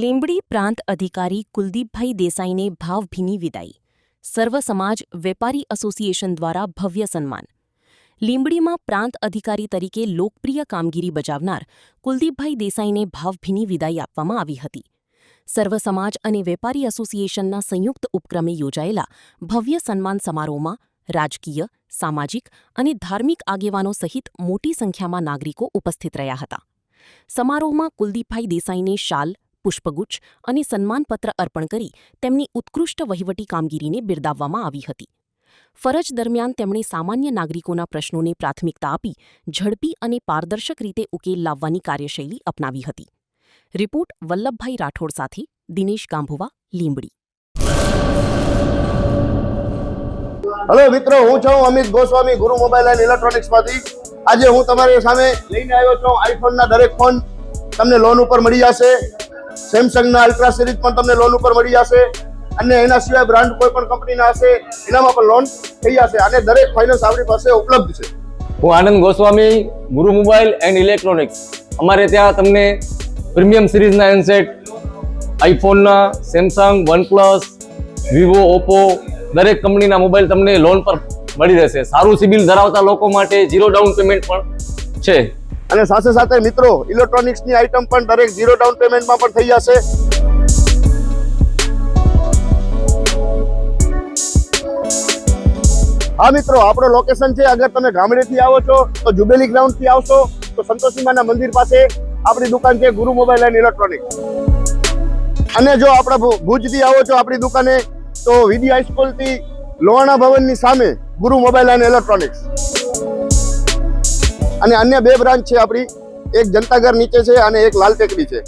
લીંબડી પ્રાંત અધિકારી કુલદીપભાઈ દેસાઈને ભાવભીની વિદાય. સર્વ સમાજ વેપારી એસોસિએશન દ્વારા ભવ્ય સન્માન. લીંબડીમાં પ્રાંત અધિકારી તરીકે લોકપ્રિય કામગીરી બજાવનાર કુલદીપભાઈ દેસાઈને ભાવભીની વિદાય આપવામાં આવી હતી. સર્વ સમાજ અને વેપારી એસોસિએશનના સંયુક્ત ઉપક્રમે યોજાયેલા ભવ્ય સન્માન સમારોહમાં રાજકીય, સામાજિક અને ધાર્મિક આગેવાનો સહિત મોટી સંખ્યામાં નાગરિકો ઉપસ્થિત રહ્યા હતા. સમારોહમાં કુલદીપભાઈ દેસાઈને શાલ, પુષ્પગુચ્છ અને સન્માનપત્ર અર્પણ કરી તેમની ઉત્કૃષ્ટ વહીવટી કામગીરીને બિરદાવવામાં આવી હતી. ફરજ દરમિયાન તેમણે સામાન્ય નાગરિકોના પ્રશ્નોને પ્રાથમિકતા આપી ઝડપી અને પારદર્શક રીતે ઉકેલ લાવવાની કાર્યશૈલી અપનાવી હતી. રિપોર્ટ વલ્લભભાઈ રાઠોડ સાથે દિનેશ ગાંભુવા, લીંબડી. હેલો મિત્રો, હું છું અમિત ગોસ્વામી, ગુરુ મોબાઈલ એન્ડ ઇલેક્ટ્રોનિક્સમાંથી. આજે હું તમારી સામે લઈને આવ્યો છું આઈફોનના દરેક ફોન તમને લોન ઉપર મળી જશે. સેમસંગના અલ્ટ્રા સિરીઝ પણ તમને લોન ઉપર મળી જશે અને એના સિવાય બ્રાન્ડ કોઈ પણ કંપનીના હશે એનામાં પણ લોન થઈ જશે અને દરેક ફાઇનાન્સ આપણી પાસે ઉપલબ્ધ છે. હું આનંદ ગોસ્વામી, ગુરુ મોબાઈલ એન્ડ ઇલેક્ટ્રોનિક્સ. અમારે ત્યાં તમને પ્રીમિયમ સિરીઝના હેન્ડસેટ, આઈફોનના, સેમસંગ, વનપ્લસ, વિવો, ઓપ્પો દરેક કંપનીના મોબાઈલ તમને લોન પર મળી રહેશે. સારું સિબિલ ધરાવતા લોકો માટે 0 ડાઉન પેમેન્ટ પણ છે. અને સાથે સાથે મિત્રો ઇલેક્ટ્રોનિક્સની આઇટમ પણ દરેક 0 ડાઉન પેમેન્ટમાં પણ થઈ જશે. હા મિત્રો, આપણો લોકેશન છે, અગર તમે ગામડેથી આવો છો તો જુબેલી ગ્રાઉન્ડથી આવશો તો સંતોષીમાના મંદિર પાસે આપણી દુકાન છે ગુરુ મોબાઈલ એન્ડ ઇલેક્ટ્રોનિક્સ. અને જો આપણે ભુજથી આવો છો આપણી દુકાને તો વીડી હાઈસ્કૂલથી લોહાણા ભવનની સામે ગુરુ મોબાઈલ એન્ડ ઇલેક્ટ્રોનિક્સ. અને અન્ય 2 બ્રાન્ચ છે આપણી, એક જનતાગર નીચે છે અને એક લાલ ટેકરી છે.